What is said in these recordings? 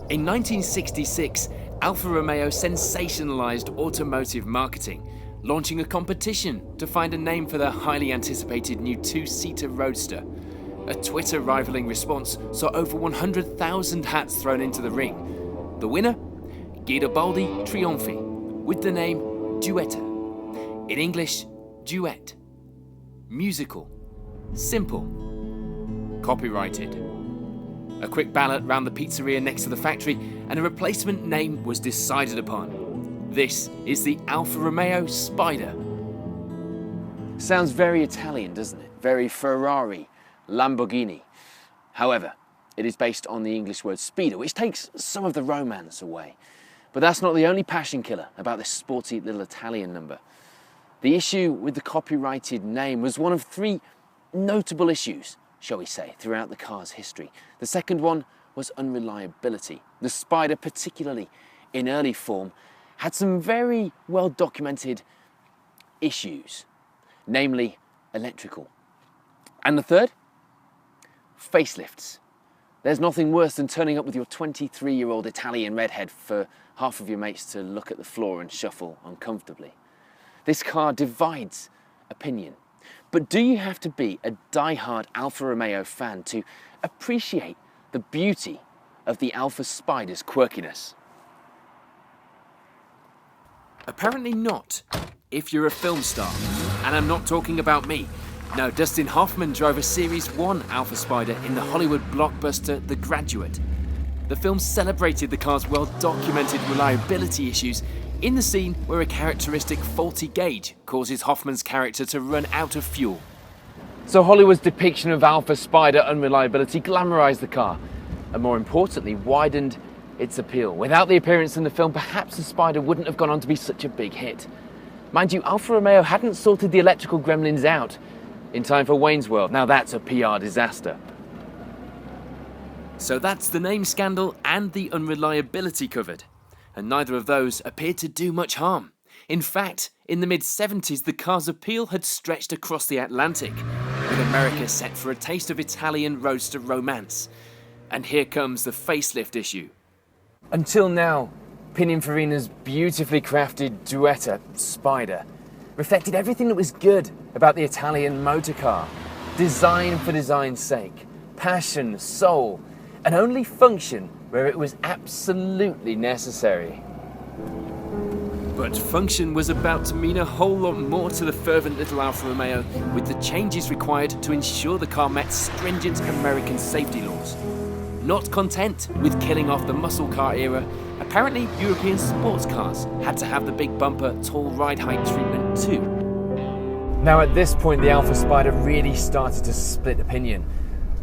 In 1966, Alfa Romeo sensationalized automotive marketing, launching a competition to find a name for their highly anticipated new two-seater roadster. A Twitter-rivaling response saw over 100,000 hats thrown into the ring. The winner? Garibaldi Triumphi, with the name Duetta. In English, duet. Musical. Simple. Copyrighted. A quick ballot round the pizzeria next to the factory, and a replacement name was decided upon. This is the Alfa Romeo Spider. Sounds very Italian, doesn't it? Very Ferrari, Lamborghini. However, it is based on the English word speeder, which takes some of the romance away. But that's not the only passion killer about this sporty little Italian number. The issue with the copyrighted name was one of three notable issues, shall we say, throughout the car's history. The second one was unreliability. The Spider, particularly in early form, had some very well documented issues, namely electrical. And the third? Facelifts. There's nothing worse than turning up with your 23-year-old Italian redhead for half of your mates to look at the floor and shuffle uncomfortably. This car divides opinion. But do you have to be a die-hard Alfa Romeo fan to appreciate the beauty of the Alfa Spider's quirkiness? Apparently not, if you're a film star. And I'm not talking about me. No, Dustin Hoffman drove a Series 1 Alfa Spider in the Hollywood blockbuster The Graduate. The film celebrated the car's well-documented reliability issues in the scene where a characteristic faulty gauge causes Hoffman's character to run out of fuel. So Hollywood's depiction of Alfa Spider unreliability glamorized the car, and more importantly, widened its appeal. Without the appearance in the film, perhaps the Spider wouldn't have gone on to be such a big hit. Mind you, Alfa Romeo hadn't sorted the electrical gremlins out in time for Wayne's World. Now that's a PR disaster. So that's the name scandal and the unreliability covered. And neither of those appeared to do much harm. In fact, in the mid-70s, the car's appeal had stretched across the Atlantic, with America set for a taste of Italian roadster romance. And here comes the facelift issue. Until now, Pininfarina's beautifully crafted Duetta Spider reflected everything that was good about the Italian motor car. Design for design's sake, passion, soul, and only function where it was absolutely necessary. But function was about to mean a whole lot more to the fervent little Alfa Romeo, with the changes required to ensure the car met stringent American safety laws. Not content with killing off the muscle car era, apparently European sports cars had to have the big bumper tall ride height treatment too. Now at this point, the Alfa Spider really started to split opinion.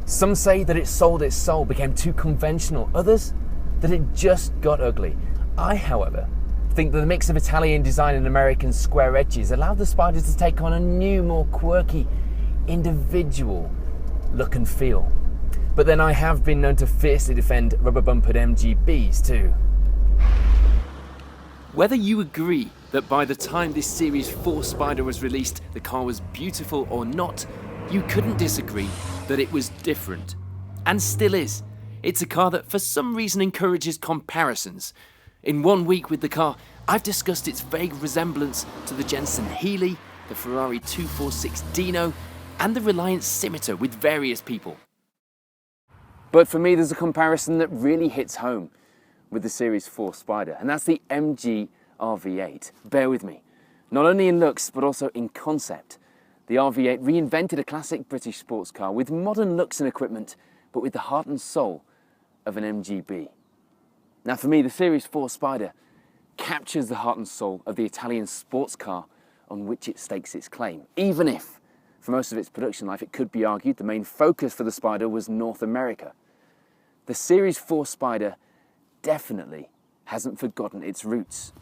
Some say that it sold its soul, became too conventional. Others, that it just got ugly. I, however, think that the mix of Italian design and American square edges allowed the Spider to take on a new, more quirky, individual look and feel. But then I have been known to fiercely defend rubber-bumpered MGBs too. Whether you agree that by the time this Series 4 Spider was released, the car was beautiful or not, you couldn't disagree that it was different. And still is. It's a car that for some reason encourages comparisons. In 1 week with the car, I've discussed its vague resemblance to the Jensen Healey, the Ferrari 246 Dino, and the Reliance Scimitar with various people. But for me, there's a comparison that really hits home with the Series 4 Spider, and that's the MG RV8. Bear with me. Not only in looks, but also in concept. The RV8 reinvented a classic British sports car with modern looks and equipment, but with the heart and soul of an MGB. Now for me, the Series 4 Spider captures the heart and soul of the Italian sports car on which it stakes its claim, even if, for most of its production life, it could be argued the main focus for the Spider was North America. The Series 4 Spider definitely hasn't forgotten its roots.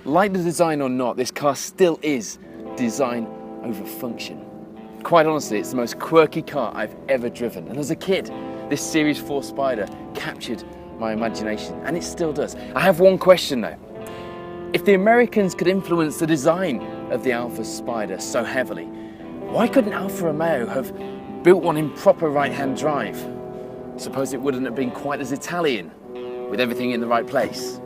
Like the design or not, this car still is design over function. Quite honestly, it's the most quirky car I've ever driven. And as a kid, this Series 4 Spider captured my imagination, and it still does. I have one question though. If the Americans could influence the design of the Alfa Spider so heavily, why couldn't Alfa Romeo have built one in proper right-hand drive? Suppose it wouldn't have been quite as Italian, with everything in the right place.